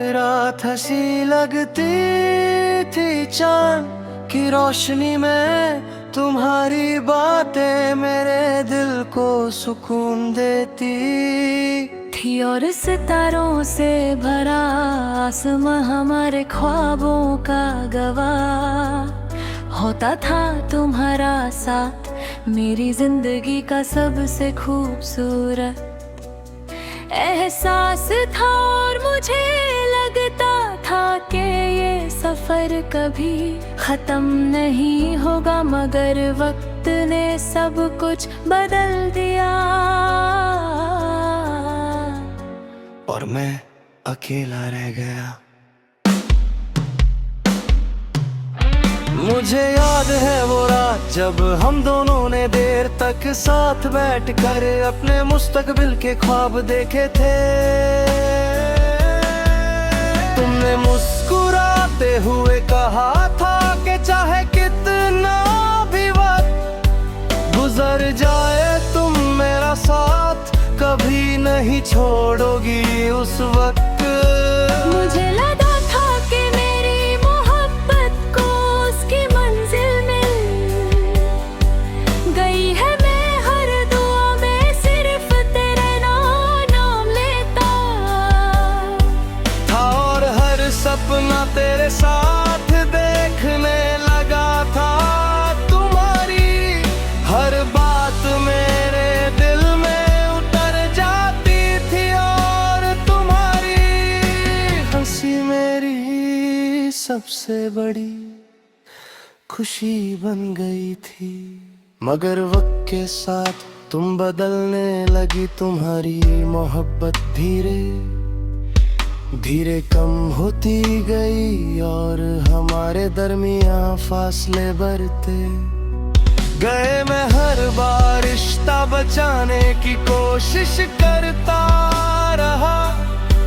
रात हंसी लगती थी चांद की रोशनी में, तुम्हारी बातें मेरे दिल को सुकून देती थी। और सितारों से भरा आसमां हमारे ख्वाबों का गवाह होता था। तुम्हारा साथ मेरी जिंदगी का सबसे खूबसूरत एहसास था। और मुझे लगता था कि ये सफर कभी खत्म नहीं होगा, मगर वक्त ने सब कुछ बदल दिया और मैं अकेला रह गया। मुझे याद है वो रात जब हम दोनों ने देर तक साथ बैठकर अपने मुस्तकबिल के ख्वाब देखे थे। तुमने मुस्कुराते हुए कहा था कि चाहे कितना भी वक्त गुजर जाए, तुम मेरा साथ कभी नहीं छोड़ोगी। उस वक्त मुझे लगा था कि मेरी मोहब्बत को उसकी मंजिल मिल गई है। मैं हर दुआ में सिर्फ तेरा नाम लेता था और हर सपना तेरे साथ देखने लगा था। तुम्हारी हर बात मेरे दिल में उतर जाती थी और तुम्हारी हंसी मेरी सबसे बड़ी खुशी बन गई थी। मगर वक्त के साथ तुम बदलने लगी, तुम्हारी मोहब्बत धीरे धीरे कम होती गई और हमारे दरमियां फासले बढ़ते गए। मैं हर बार रिश्ता बचाने की कोशिश करता रहा,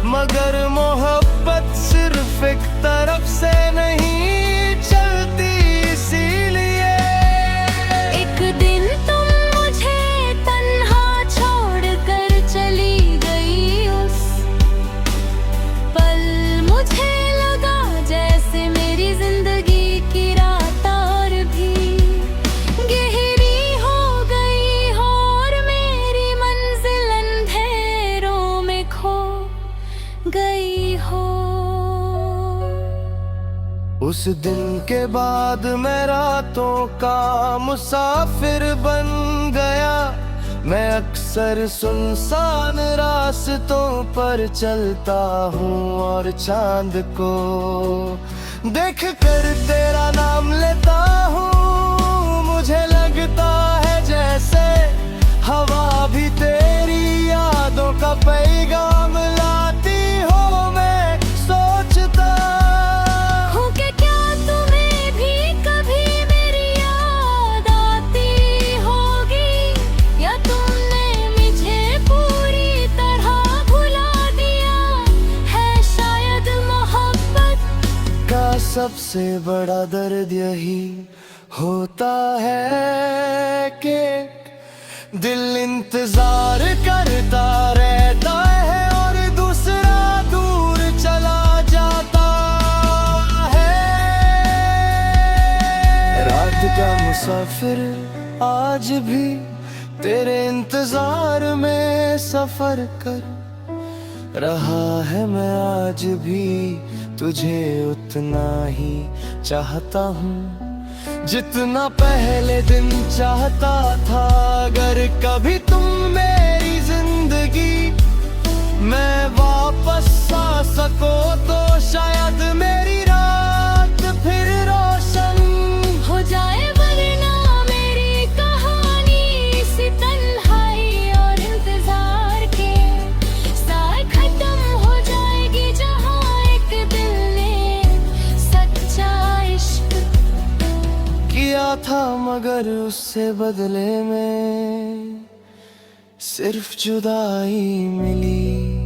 मगर मोहब्बत सिर्फ एक तरफ से नहीं चलती। इसीलिए एक दिन तुम मुझे तन्हा छोड़कर चली गई। उस पल मुझे लगा जैसे मेरी जिंदगी की रात और भी गहरी हो गई हो और मेरी मंजिल अंधेरों में खो गई हो। उस दिन के बाद मैं रातों का मुसाफिर बन गया। मैं अक्सर सुनसान रास्तों पर चलता हूँ और चांद को देख कर तेरा नाम लेता हूँ। मुझे लगता है जैसे हवा भी तेरी यादों का पैगाम लाती हो। मैं सोचता हूँ कि क्या तुम्हें भी कभी मेरी याद आती होगी, या तुमने मुझे पूरी तरह भुला दिया है। शायद मोहब्बत का सबसे बड़ा दर्द यही होता है कि दिल इंतजार करता रहता है और दूसरा दूर चला जाता है। रात का मुसाफिर आज भी तेरे इंतजार में सफर कर रहा है। मैं आज भी तुझे उतना ही चाहता हूँ जितना पहले दिन चाहता था। अगर कभी तुम मेरी जिंदगी में वापस आ सको तो शायद मेरी रात फिर रोशन हो जाए, वरना मेरी कहानी इसी तन्हाई और इंतजार के साथ खत्म हो जाएगी। जहाँ एक दिल ने सच्चा इश्क किया था, मगर उससे बदले में सिर्फ जुदाई मिली।